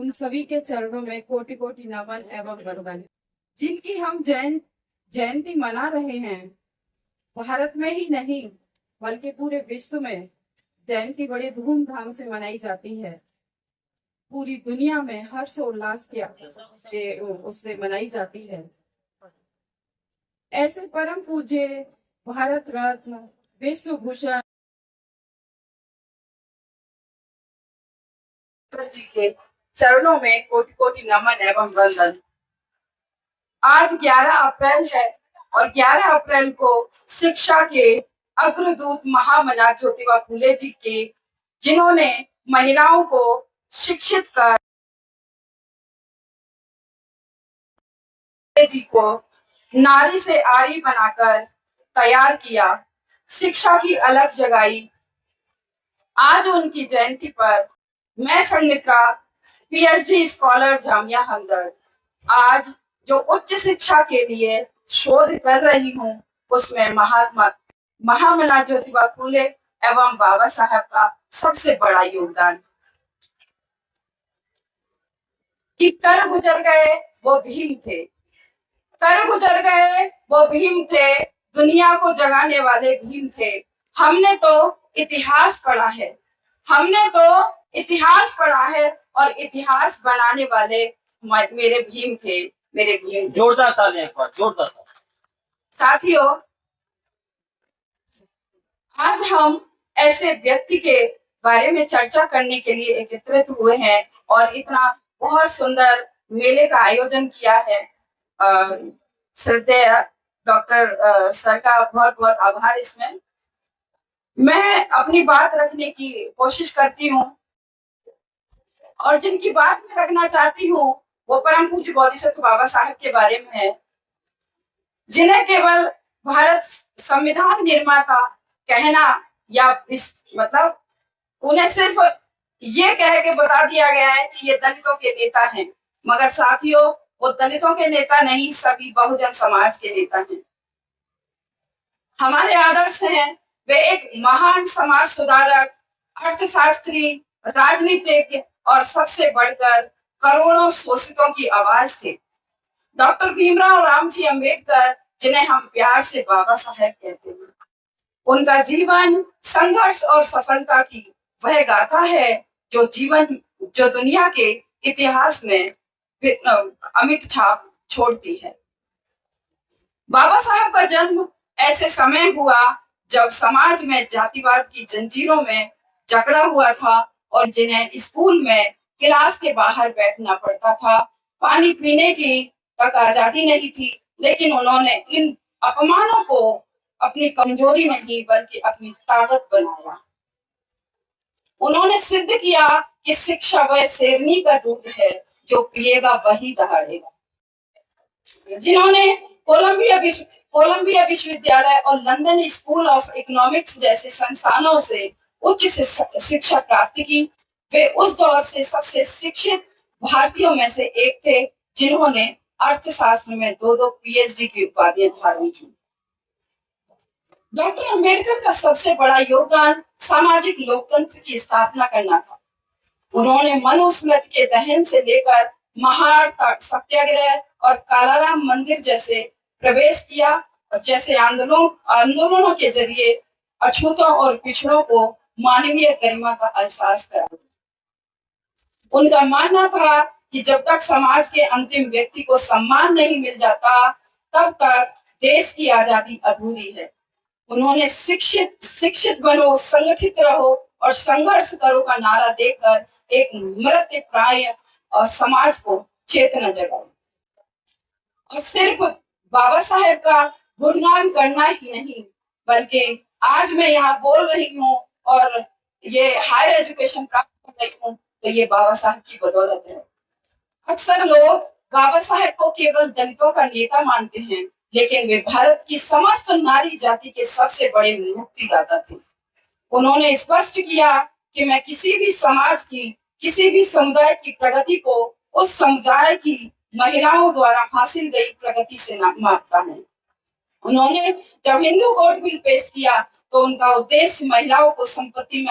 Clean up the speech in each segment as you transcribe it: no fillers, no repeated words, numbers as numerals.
उन सभी के चरणों में कोटि कोटि नमन एवं वंदन। जिनकी हम जयंती मना रहे हैं, भारत में ही नहीं बल्कि पूरे विश्व में जयंती बड़े धूमधाम से मनाई जाती है। पूरी दुनिया में हर्षोल्लास के उससे मनाई जाती है। ऐसे परम पूज्य भारत रत्न विश्व भूषण जी के चरणों में कोटि कोटि नमन एवं वंदन। आज 11 अप्रैल है और 11 अप्रैल को शिक्षा के अग्रदूत महामना ज्योतिबा फूले जी के, जिन्होंने महिलाओं को शिक्षित कर जी को नारी से आरी बनाकर तैयार किया, शिक्षा की अलग जगाई। आज उनकी जयंती पर मैं संगीता पीएचडी स्कॉलर जामिया हमदर्द आज जो उच्च शिक्षा के लिए शोध कर रही हूँ, उसमें महात्मा महामना ज्योतिबा फूले एवं बाबा साहब का सबसे बड़ा योगदान। कि कर गुजर गए वो भीम थे, कर गुजर गए वो भीम थे, दुनिया को जगाने वाले भीम थे। हमने तो इतिहास पढ़ा है, हमने तो इतिहास पढ़ा है और इतिहास बनाने वाले मेरे भीम थे, मेरे भीम थे। जोरदार तालियां एक बार, जोरदार तालियां। साथियों, आज हम ऐसे व्यक्ति के बारे में चर्चा करने के लिए एकत्रित हुए हैं और इतना बहुत सुंदर मेले का आयोजन किया है। श्रद्धेय डॉक्टर सर का बहुत बहुत आभार। इसमें मैं अपनी बात रखने की कोशिश करती हूँ और जिनकी बात मैं रखना चाहती हूँ वो परम पूज्य बोधिसत्व बाबा साहब के बारे में है, जिन्हें केवल भारत संविधान निर्माता कहना या मतलब उन्हें सिर्फ ये कह के बता दिया गया है कि ये दलितों के नेता हैं, मगर साथियों वो दलितों के नेता नहीं, सभी बहुजन समाज के नेता हैं। हमारे आदर्श हैं, वे एक महान समाज सुधारक, अर्थशास्त्री, राजनीतिज्ञ और सबसे बढ़कर करोड़ों शोषितों की आवाज थे। डॉक्टर भीमराव रामजी अंबेडकर, जिन्हें हम प्यार से बाबा साहेब कहते हैं, उनका जीवन संघर्ष और सफलता की वह गाथा है जो दुनिया के इतिहास में अमिट छाप छोड़ती है। बाबा साहब का जन्म ऐसे समय हुआ जब समाज में जातिवाद की जंजीरों में जकड़ा हुआ था और जिन्हें स्कूल में क्लास के बाहर बैठना पड़ता था, पानी पीने की तक आजादी नहीं थी, लेकिन उन्होंने इन अपमानों को अपनी कमजोरी नहीं बल्कि अपनी ताकत बनाया। उन्होंने सिद्ध किया कि शिक्षा वह शेरनी का दूध है, जो पिएगा वही दहाड़ेगा। जिन्होंने कोलंबिया विश्वविद्यालय और लंदन स्कूल ऑफ इकोनॉमिक्स जैसे संस्थानों से उच्च शिक्षा प्राप्त की, वे उस दौर से सबसे शिक्षित भारतीयों में से एक थे, जिन्होंने अर्थशास्त्र में 2-2 पीएचडी की उपाधियां धारण की। डॉक्टर अंबेडकर का सबसे बड़ा योगदान सामाजिक लोकतंत्र की स्थापना करना था। उन्होंने मनुस्मृति के दहन से लेकर महार सत्याग्रह और कालाराम मंदिर जैसे प्रवेश किया और जैसे आंदोलनों के जरिए अछूतों और पिछड़ों को मानवीय गरिमा का एहसास कराया। उनका मानना था कि जब तक समाज के अंतिम व्यक्ति को सम्मान नहीं मिल जाता, तब तक देश की आजादी अधूरी है। उन्होंने शिक्षित बनो, संगठित रहो और संघर्ष करो का नारा देकर एक मृत्य प्राय और समाज को चेतना जगाई। और सिर्फ बाबा साहेब का गुणगान करना ही नहीं, बल्कि आज मैं यहाँ बोल रही हूँ और ये हायर एजुकेशन प्राप्त कर रही हूँ, तो ये बाबा साहेब की बदौलत है। अक्सर लोग बाबा साहेब को केवल दलितों का नेता मानते हैं, लेकिन वे भारत की समस्त नारी जाति के सबसे बड़े मुक्तिदाता थे। उन्होंने स्पष्ट किया कि मैं किसी भी समाज की, किसी भी समुदाय की प्रगति को उस समुदाय की महिलाओं द्वारा हासिल गई प्रगति से मापता हूँ। उन्होंने जब हिंदू कोड बिल पेश किया, तो उनका उद्देश्य महिलाओं को संपत्ति में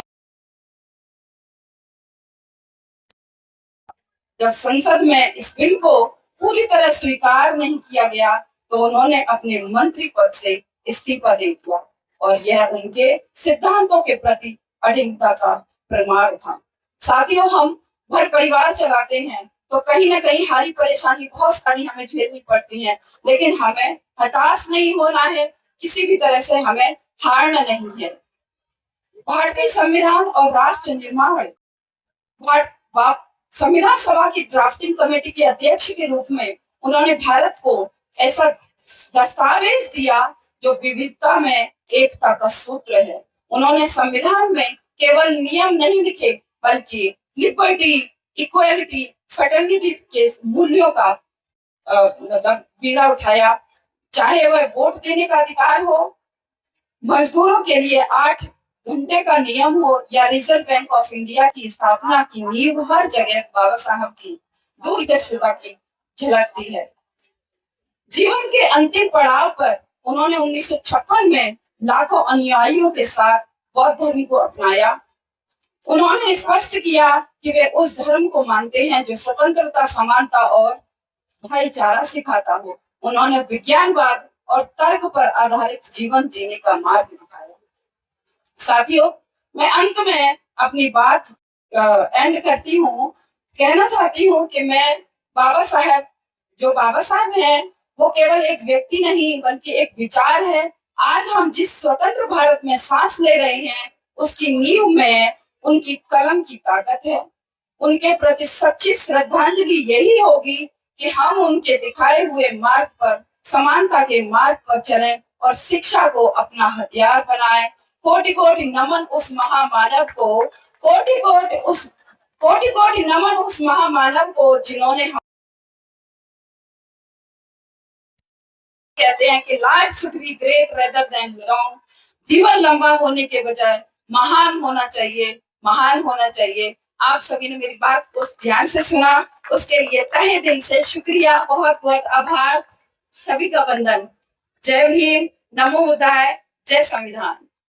जब संसद में इस बिल को पूरी तरह स्वीकार नहीं किया गया तो उन्होंने अपने मंत्री पद से इस्तीफा दे दिया और यह उनके सिद्धांतों के प्रति अडिगता का प्रमाण था। साथियों, हम घर परिवार चलाते हैं तो कहीं ना कहीं हारी परेशानी बहुत सारी हमें झेलनी पड़ती है, लेकिन हमें हताश नहीं होना है, किसी भी तरह से हमें हारना नहीं है। भारतीय संविधान और राष्ट्र निर्माण संविधान सभा की ड्राफ्टिंग कमेटी के अध्यक्ष के रूप में उन्होंने भारत को ऐसा दस्तावेज दिया जो विविधता में एकता का सूत्र है। उन्होंने संविधान में केवल नियम नहीं लिखे बल्कि लिबर्टी, इक्वालिटी, फ्रेटर्निटी के मूल्यों का मतलब बीड़ा उठाया। चाहे वह वोट देने का अधिकार हो, मजदूरों के लिए 8 घंटे का नियम हो या रिजर्व बैंक ऑफ इंडिया की स्थापना की नींव, हर जगह बाबा साहब की दूरदर्शिता की झलकती है। जीवन के अंतिम पड़ाव पर उन्होंने 1956 में लाखों अनुयायियों के साथ बौद्ध धर्म को अपनाया। उन्होंने स्पष्ट किया कि वे उस धर्म को मानते हैं जो स्वतंत्रता, समानता और भाईचारा सिखाता हो। उन्होंने विज्ञानवाद और तर्क पर आधारित जीवन जीने का मार्ग दिखाया। साथियों, मैं अंत में अपनी बात एंड करती हूँ, कहना चाहती हूँ कि मैं बाबा साहब हैं वो केवल एक व्यक्ति नहीं बल्कि एक विचार है। आज हम जिस स्वतंत्र भारत में सांस ले रहे हैं उसकी नींव में उनकी कलम की ताकत है। उनके प्रति सच्ची श्रद्धांजलि यही होगी कि हम उनके दिखाए हुए मार्ग पर, समानता के मार्ग पर चलें और शिक्षा को अपना हथियार बनाएं। कोटि कोटि नमन उस महामानव को, कोटि कोटि नमन उस महामानव को जिन्होंने हम कहते हैं कि life should be great rather than long. जीवन लंबा होने के बजाय महान होना चाहिए, महान होना चाहिए। आप सभी ने मेरी बात को ध्यान से सुना, उसके लिए तहे दिल से शुक्रिया, बहुत बहुत आभार। सभी का वंदन। जय भीम, नमो बुद्धाय, जय संविधान।